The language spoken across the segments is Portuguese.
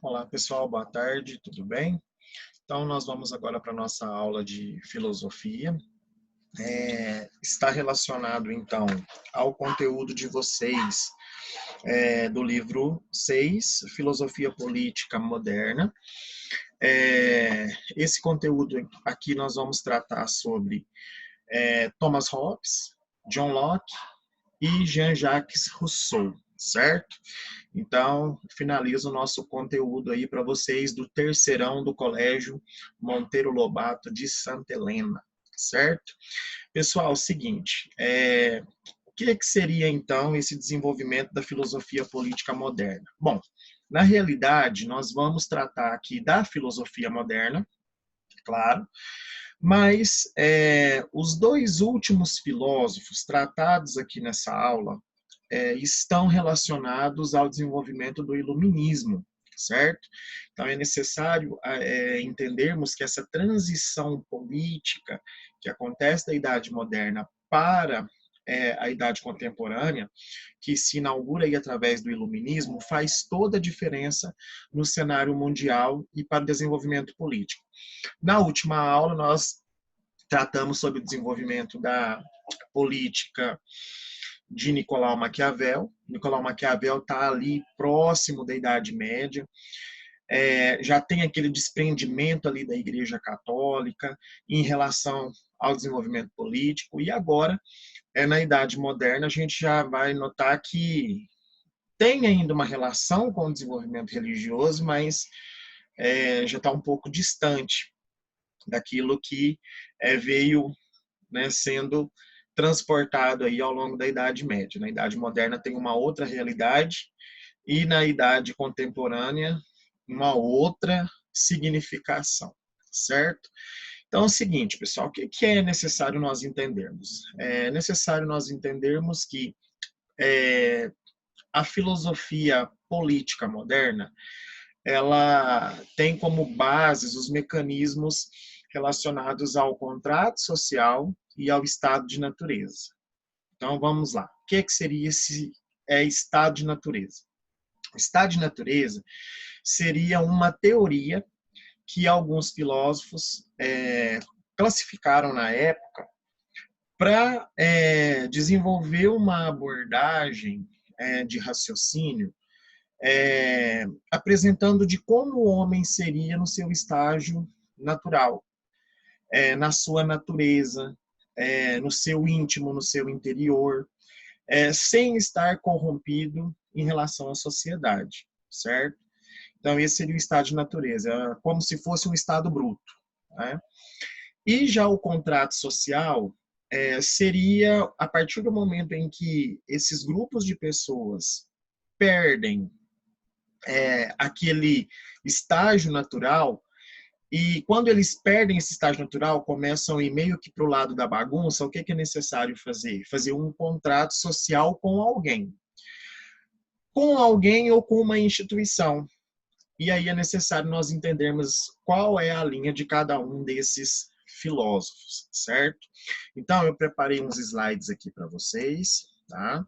Olá pessoal, boa tarde, tudo bem? Então nós vamos agora para a nossa aula de filosofia. Está relacionado então ao conteúdo de vocês do livro 6, Filosofia Política Moderna. Esse conteúdo aqui nós vamos tratar sobre Thomas Hobbes, John Locke e Jean-Jacques Rousseau, certo? Então, finalizo o nosso conteúdo aí para vocês do terceirão do Colégio Monteiro Lobato de Santa Helena, certo? Pessoal, seguinte, o que seria então esse desenvolvimento da filosofia política moderna? Bom, na realidade, nós vamos tratar aqui da filosofia moderna, claro, mas os dois últimos filósofos tratados aqui nessa aula estão relacionados ao desenvolvimento do iluminismo, certo? Então é necessário entendermos que essa transição política que acontece da Idade Moderna para a Idade Contemporânea, que se inaugura aí através do iluminismo, faz toda a diferença no cenário mundial e para o desenvolvimento político. Na última aula, nós tratamos sobre o desenvolvimento da política de Nicolau Maquiavel. Nicolau Maquiavel está ali próximo da Idade Média, já tem aquele desprendimento ali da Igreja Católica em relação ao desenvolvimento político, e agora, na Idade Moderna, a gente já vai notar que tem ainda uma relação com o desenvolvimento religioso, mas já está um pouco distante daquilo que veio, né, sendo transportado aí ao longo da Idade Média. Na Idade Moderna tem uma outra realidade e na Idade Contemporânea uma outra significação, certo? Então é o seguinte, pessoal, o que é necessário nós entendermos? É necessário nós entendermos que a filosofia política moderna, ela tem como bases os mecanismos relacionados ao contrato social e ao estado de natureza. Então, vamos lá. O que seria esse estado de natureza? O estado de natureza seria uma teoria que alguns filósofos classificaram na época para desenvolver uma abordagem de raciocínio apresentando de como o homem seria no seu estágio natural, na sua natureza, no seu íntimo, no seu interior, sem estar corrompido em relação à sociedade, certo? Então, esse seria o estado de natureza, como se fosse um estado bruto, né? E já o contrato social seria a partir do momento em que esses grupos de pessoas perdem aquele estágio natural, e quando eles perdem esse estágio natural, começam a ir meio que para o lado da bagunça, o que é necessário fazer? Fazer um contrato social com alguém. Com alguém ou com uma instituição. E aí é necessário nós entendermos qual é a linha de cada um desses filósofos, certo? Então, eu preparei uns slides aqui para vocês, tá?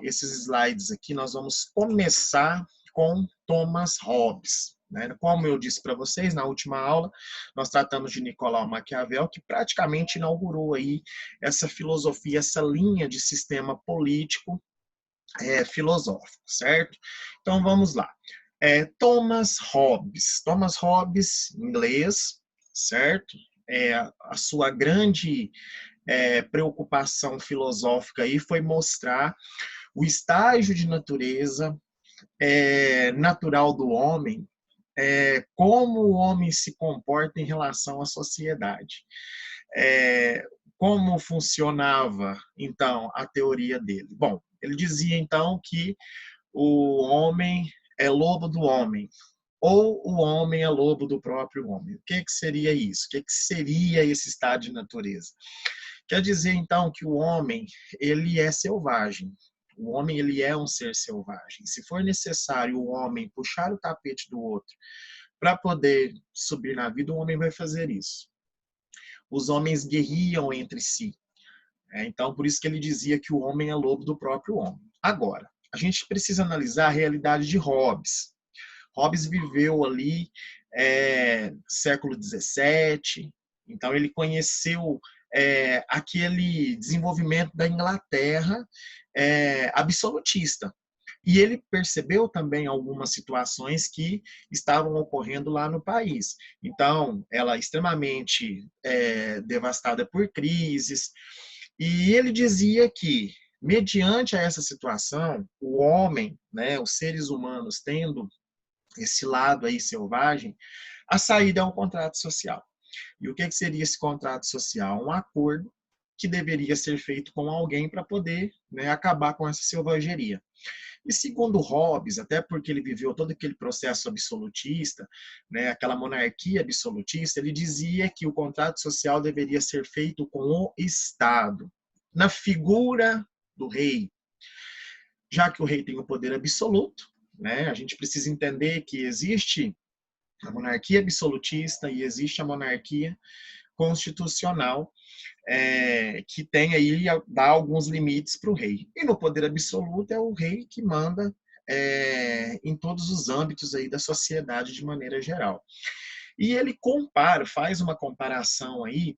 Esses slides aqui nós vamos começar com Thomas Hobbes. Né? Como eu disse para vocês na última aula, nós tratamos de Nicolau Maquiavel, que praticamente inaugurou aí essa filosofia, essa linha de sistema político filosófico, certo? Então vamos lá. Thomas Hobbes. Thomas Hobbes, inglês, certo? A sua grande preocupação filosófica aí foi mostrar o estágio de natureza natural do homem, como o homem se comporta em relação à sociedade. Como funcionava, então, a teoria dele? Bom, ele dizia, então, que o homem é lobo do homem, ou o homem é lobo do próprio homem. O que seria isso? O que seria esse estado de natureza? Quer dizer, então, que o homem, ele é selvagem. O homem, ele é um ser selvagem. Se for necessário o homem puxar o tapete do outro para poder subir na vida, o homem vai fazer isso. Os homens guerriam entre si. Então, por isso que ele dizia que o homem é lobo do próprio homem. Agora, a gente precisa analisar a realidade de Hobbes. Hobbes viveu ali século XVII, então ele conheceu aquele desenvolvimento da Inglaterra absolutista. E ele percebeu também algumas situações que estavam ocorrendo lá no país. Então, ela extremamente devastada por crises. E ele dizia que, mediante a essa situação, o homem, né, os seres humanos tendo esse lado aí selvagem, a saída é um contrato social. E o que seria esse contrato social? Um acordo que deveria ser feito com alguém para poder, né, acabar com essa selvageria. E segundo Hobbes, até porque ele viveu todo aquele processo absolutista, né, aquela monarquia absolutista, ele dizia que o contrato social deveria ser feito com o Estado, na figura do rei. Já que o rei tem o poder absoluto, né, a gente precisa entender que existe a monarquia absolutista e existe a monarquia constitucional, que tem aí, dá alguns limites para o rei. E no poder absoluto é o rei que manda em todos os âmbitos aí da sociedade de maneira geral. E ele compara, faz uma comparação aí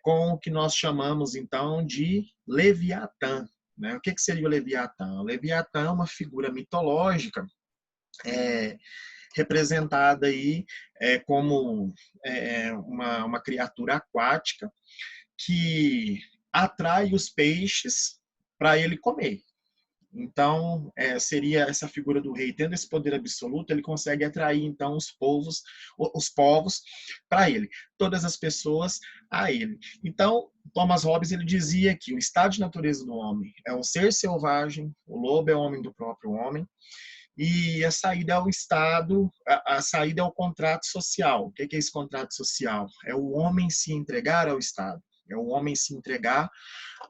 com o que nós chamamos então de Leviatã. Né? O que seria o Leviatã? O Leviatã é uma figura mitológica representada aí como uma criatura aquática que atrai os peixes para ele comer. Então, seria essa figura do rei, tendo esse poder absoluto, ele consegue atrair, então, os povos para ele, todas as pessoas a ele. Então, Thomas Hobbes, ele dizia que o estado de natureza do homem é um ser selvagem, o lobo é o homem do próprio homem, e a saída é o Estado, a saída é o contrato social. O que é esse contrato social? É o homem se entregar ao Estado, é o homem se entregar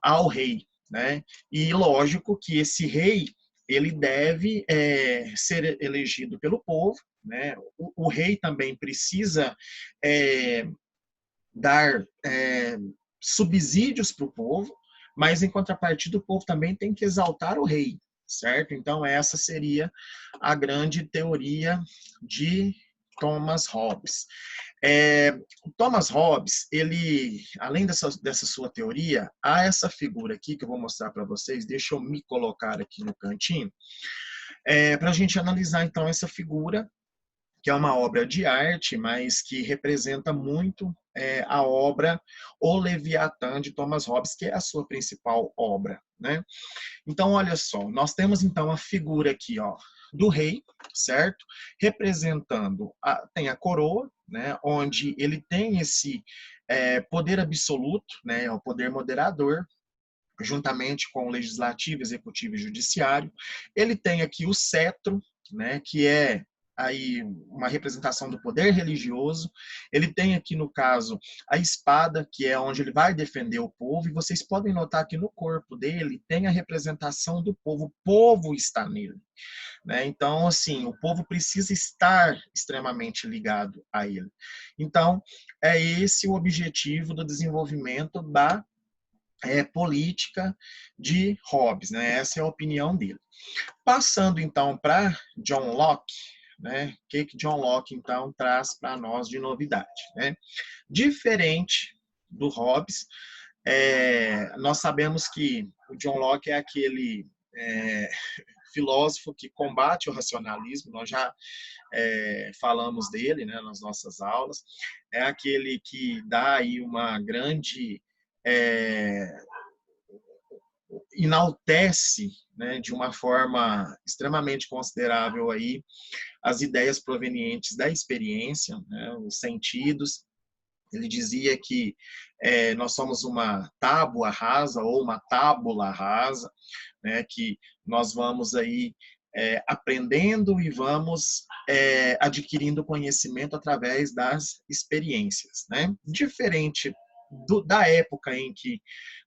ao rei, né? E lógico que esse rei ele deve ser elegido pelo povo, né? O rei também precisa dar subsídios para o povo, mas em contrapartida o povo também tem que exaltar o rei, certo? Então essa seria a grande teoria de Thomas Hobbes. Thomas Hobbes, ele, além dessa sua teoria, há essa figura aqui que eu vou mostrar para vocês, deixa eu me colocar aqui no cantinho, para a gente analisar então essa figura, que é uma obra de arte, mas que representa muito a obra O Leviatã, de Thomas Hobbes, que é a sua principal obra, né? Então, olha só, nós temos então a figura aqui, ó, do rei, certo? Representando, tem a coroa, né, onde ele tem esse poder absoluto, né, o poder moderador, juntamente com o legislativo, executivo e judiciário. Ele tem aqui o cetro, né, que é aí uma representação do poder religioso. Ele tem aqui, no caso, a espada, que é onde ele vai defender o povo, e vocês podem notar que no corpo dele tem a representação do povo. O povo está nele, né? Então, assim, o povo precisa estar extremamente ligado a ele. Então, é esse o objetivo do desenvolvimento da política de Hobbes, né? Essa é a opinião dele. Passando então para John Locke, né? O que John Locke então traz para nós de novidade, né? Diferente do Hobbes, nós sabemos que o John Locke é aquele filósofo que combate o racionalismo, nós já falamos dele, né, nas nossas aulas, é aquele que dá aí uma grande enaltece, né, de uma forma extremamente considerável aí as ideias provenientes da experiência, né, os sentidos. Ele dizia que nós somos uma tábua rasa ou uma tábula rasa, né, que nós vamos aí aprendendo e vamos adquirindo conhecimento através das experiências, né? Diferente da época em que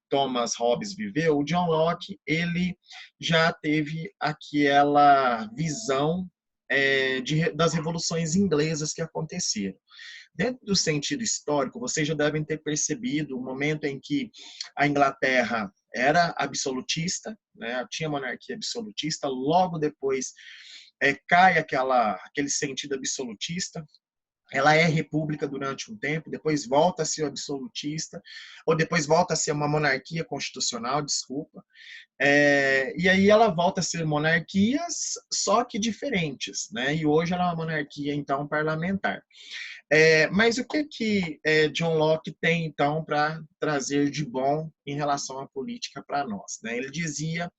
Thomas Hobbes viveu, o John Locke ele já teve aquela visão das revoluções inglesas que aconteceram. Dentro do sentido histórico, vocês já devem ter percebido o momento em que a Inglaterra era absolutista, né, tinha monarquia absolutista, logo depois cai aquele sentido absolutista. Ela é república durante um tempo, depois volta a ser absolutista, ou depois volta a ser uma monarquia constitucional, desculpa. E aí ela volta a ser monarquias, só que diferentes, né? E hoje ela é uma monarquia, então, parlamentar. Mas o que John Locke tem, então, para trazer de bom em relação à política para nós? Né? Ele dizia,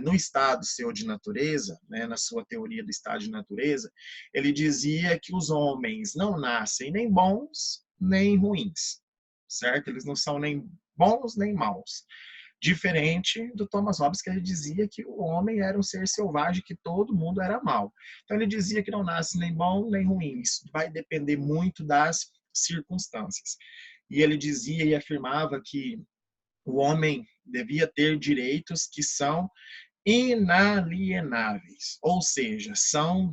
no estado seu de natureza, né, na sua teoria do estado de natureza, ele dizia que os homens não nascem nem bons nem ruins, certo? Eles não são nem bons nem maus. Diferente do Thomas Hobbes, que ele dizia que o homem era um ser selvagem, que todo mundo era mau. Então ele dizia que não nasce nem bom nem ruim. Isso vai depender muito das circunstâncias. E ele dizia e afirmava que o homem devia ter direitos que são inalienáveis, ou seja, são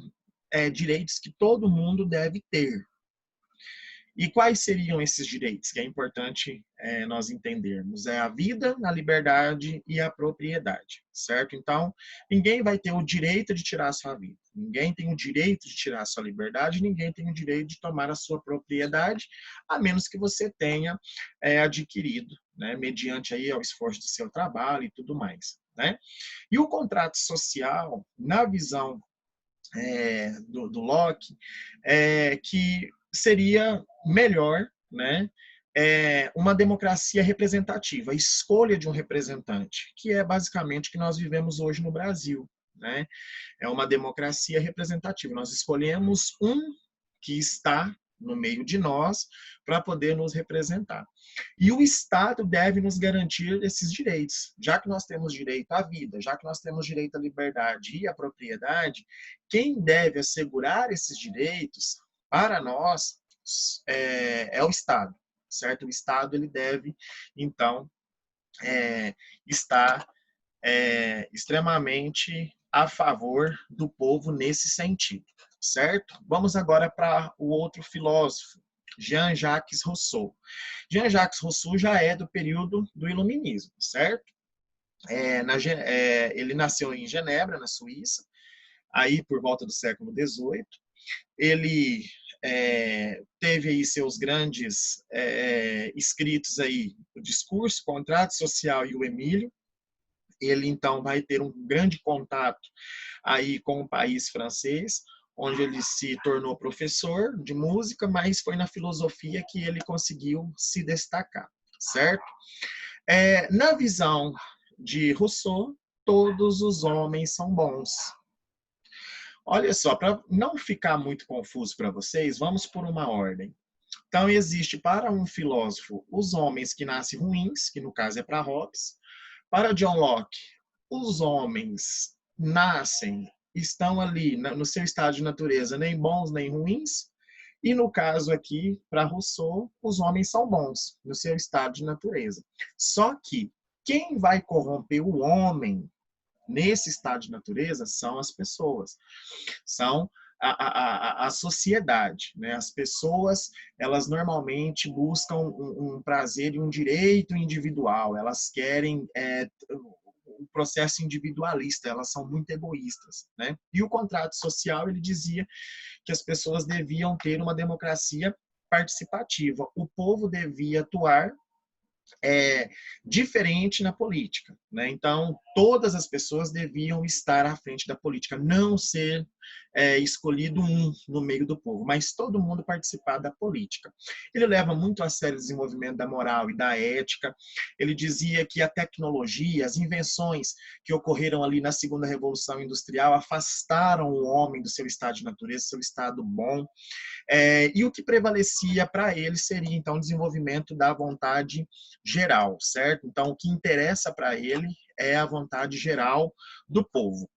direitos que todo mundo deve ter. E quais seriam esses direitos? Que é importante nós entendermos. É a vida, a liberdade e a propriedade, certo? Então, ninguém vai ter o direito de tirar a sua vida. Ninguém tem o direito de tirar a sua liberdade, ninguém tem o direito de tomar a sua propriedade, a menos que você tenha adquirido, né, mediante aí o esforço do seu trabalho e tudo mais, né? E o contrato social, na visão do Locke, que seria melhor, né, uma democracia representativa, a escolha de um representante, que é basicamente o que nós vivemos hoje no Brasil. Né? É uma democracia representativa. Nós escolhemos um que está no meio de nós para poder nos representar. E o Estado deve nos garantir esses direitos. Já que nós temos direito à vida, já que nós temos direito à liberdade e à propriedade, quem deve assegurar esses direitos para nós é o Estado, certo? O Estado ele deve, então, estar extremamente a favor do povo nesse sentido, certo? Vamos agora para o outro filósofo, Jean-Jacques Rousseau. Jean-Jacques Rousseau já é do período do Iluminismo, certo? Ele nasceu em Genebra, na Suíça, aí por volta do século XVIII. Ele teve aí seus grandes escritos aí, o Discurso, o Contrato Social e o Emílio. Ele então vai ter um grande contato aí com o país francês, onde ele se tornou professor de música, mas foi na filosofia que ele conseguiu se destacar, certo? Na visão de Rousseau, todos os homens são bons. Olha só, para não ficar muito confuso para vocês, vamos por uma ordem. Então, existe para um filósofo os homens que nascem ruins, que no caso é para Hobbes. Para John Locke, os homens nascem, estão ali no seu estado de natureza, nem bons nem ruins. E no caso aqui, para Rousseau, os homens são bons no seu estado de natureza. Só que quem vai corromper o homem nesse estado de natureza são as pessoas, são a sociedade. Né? As pessoas, elas normalmente buscam um prazer e um direito individual, elas querem o processo individualista, elas são muito egoístas. Né? E o contrato social, ele dizia que as pessoas deviam ter uma democracia participativa, o povo devia atuar diferente na política. Né? Então, todas as pessoas deviam estar à frente da política, não ser escolhido um no meio do povo, mas todo mundo participar da política. Ele leva muito a sério o desenvolvimento da moral e da ética. Ele dizia que a tecnologia, as invenções que ocorreram ali na segunda revolução industrial afastaram o homem do seu estado de natureza, seu estado bom. E o que prevalecia para ele seria, então, o desenvolvimento da vontade geral, certo? Então, o que interessa para ele é a vontade geral do povo.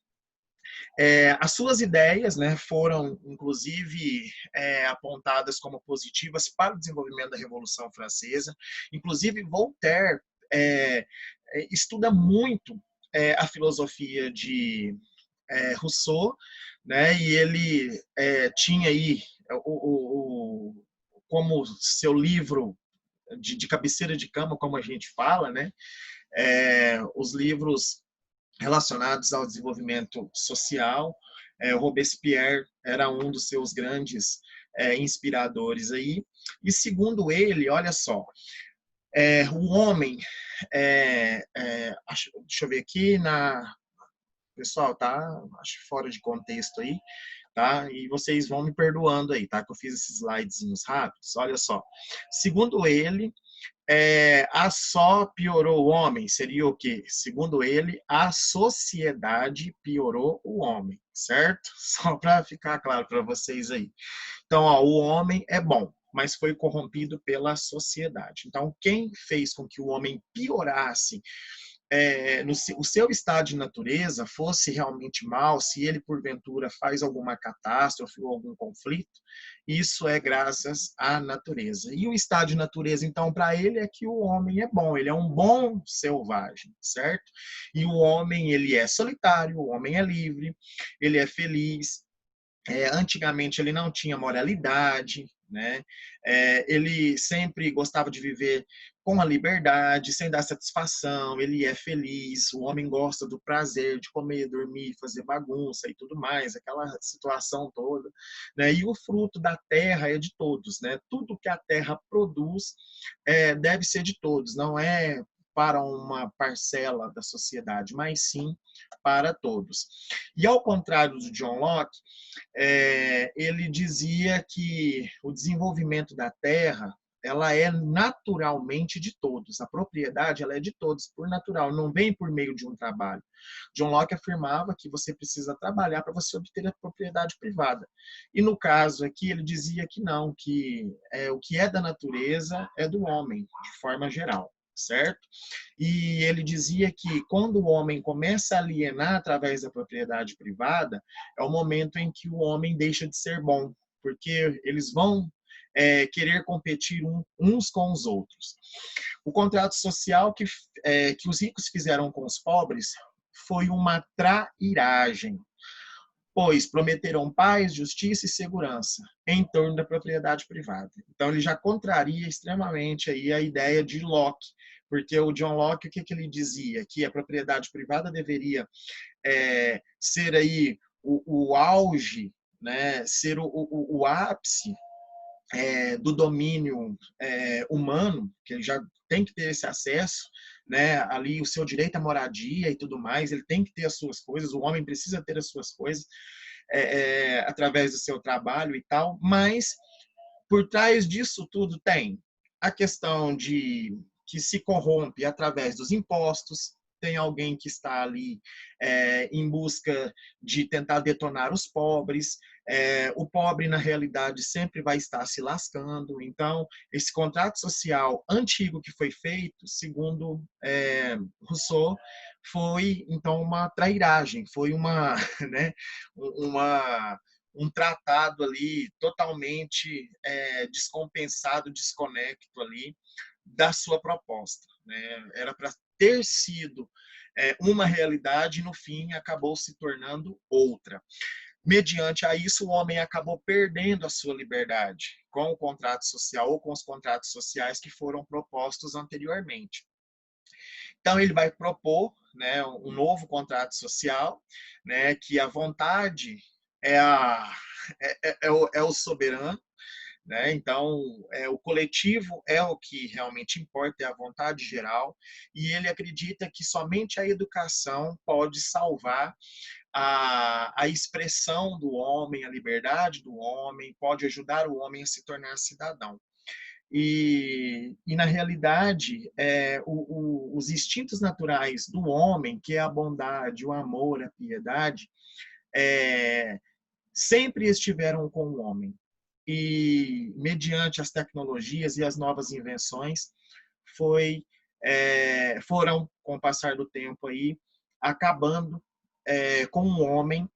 As suas ideias, né, foram, inclusive, apontadas como positivas para o desenvolvimento da Revolução Francesa. Inclusive, Voltaire estuda muito a filosofia de Rousseau, né, e ele tinha aí como seu livro de cabeceira de cama, como a gente fala, né, os livros relacionados ao desenvolvimento social. O Robespierre era um dos seus grandes inspiradores aí. E segundo ele, olha só, o homem, deixa eu ver aqui pessoal, tá? Acho fora de contexto aí, tá? E vocês vão me perdoando aí, tá? Que eu fiz esses slidezinhos rápidos. Olha só. Segundo ele, a só piorou o homem. Seria o quê? Segundo ele, a sociedade piorou o homem, certo? Só para ficar claro para vocês aí. Então, ó, o homem é bom, mas foi corrompido pela sociedade. Então, quem fez com que o homem piorasse o seu estado de natureza fosse realmente mal, se ele porventura faz alguma catástrofe ou algum conflito, isso é graças à natureza. E o estado de natureza, então, para ele é que o homem é bom, ele é um bom selvagem, certo? E o homem, ele é solitário, o homem é livre, ele é feliz. Antigamente ele não tinha moralidade, né? Ele sempre gostava de viver com a liberdade, sem dar satisfação, ele é feliz, o homem gosta do prazer de comer, dormir, fazer bagunça e tudo mais, aquela situação toda, né? E o fruto da terra é de todos, né? Tudo que a terra produz deve ser de todos, não é para uma parcela da sociedade, mas sim para todos. E ao contrário do John Locke, ele dizia que o desenvolvimento da terra ela é naturalmente de todos. A propriedade ela é de todos, por natural, não vem por meio de um trabalho. John Locke afirmava que você precisa trabalhar para você obter a propriedade privada. E no caso aqui, ele dizia que não, que o que é da natureza é do homem, de forma geral, certo? E ele dizia que quando o homem começa a alienar através da propriedade privada, é o momento em que o homem deixa de ser bom, porque eles vão querer competir uns com os outros. O contrato social que os ricos fizeram com os pobres foi uma trairagem, pois prometeram paz, justiça e segurança em torno da propriedade privada. Então ele já contraria extremamente aí a ideia de Locke, porque o John Locke, o que ele dizia? Que a propriedade privada deveria ser aí o auge, né, ser o ápice do domínio humano, que ele já tem que ter esse acesso, né, ali o seu direito à moradia e tudo mais, ele tem que ter as suas coisas, o homem precisa ter as suas coisas através do seu trabalho e tal, mas por trás disso tudo tem a questão de que se corrompe através dos impostos, tem alguém que está ali em busca de tentar detonar os pobres, o pobre, na realidade, sempre vai estar se lascando. Então, esse contrato social antigo que foi feito, segundo Rousseau, foi, então, uma trairagem, foi né, uma, um tratado ali totalmente descompensado, desconecto ali da sua proposta. Né? Era para ter sido uma realidade e, no fim, acabou se tornando outra. Mediante a isso, o homem acabou perdendo a sua liberdade com o contrato social ou com os contratos sociais que foram propostos anteriormente. Então, ele vai propor, né, um novo contrato social, né, que a vontade é o soberano, né? Então, o coletivo é o que realmente importa, é a vontade geral, e ele acredita que somente a educação pode salvar a expressão do homem, a liberdade do homem, pode ajudar o homem a se tornar cidadão. E na realidade, os instintos naturais do homem, que é a bondade, o amor, a piedade, sempre estiveram com o homem. E, mediante as tecnologias e as novas invenções, foram, com o passar do tempo, aí, acabando com o homem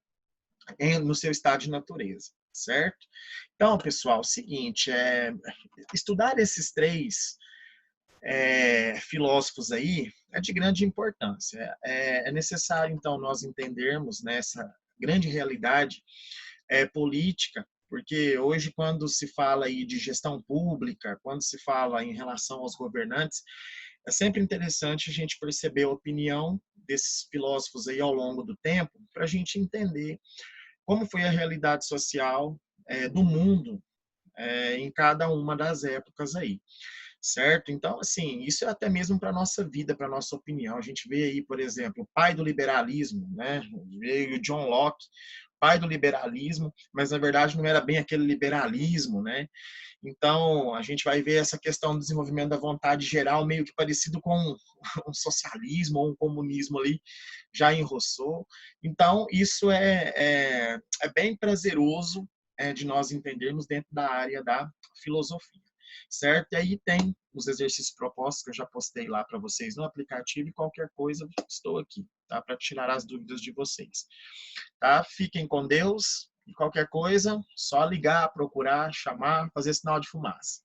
no seu estado de natureza, certo? Então, pessoal, é o seguinte, estudar esses três filósofos aí é de grande importância. É necessário, então, nós entendermos nessa grande realidade política, porque hoje, quando se fala aí de gestão pública, quando se fala em relação aos governantes, é sempre interessante a gente perceber a opinião desses filósofos aí ao longo do tempo, para a gente entender como foi a realidade social do mundo em cada uma das épocas aí, certo? Então, assim, isso é até mesmo para a nossa vida, para a nossa opinião. A gente vê aí, por exemplo, o pai do liberalismo, né? Veio o John Locke, pai do liberalismo, mas na verdade não era bem aquele liberalismo, né? Então, a gente vai ver essa questão do desenvolvimento da vontade geral meio que parecido com um socialismo ou um comunismo ali, já em Rousseau. Então, isso é bem prazeroso de nós entendermos dentro da área da filosofia, certo? E aí tem os exercícios propostos que eu já postei lá para vocês no aplicativo e qualquer coisa estou aqui, tá? Para tirar as dúvidas de vocês, tá? Fiquem com Deus e qualquer coisa, só ligar, procurar, chamar, fazer sinal de fumaça.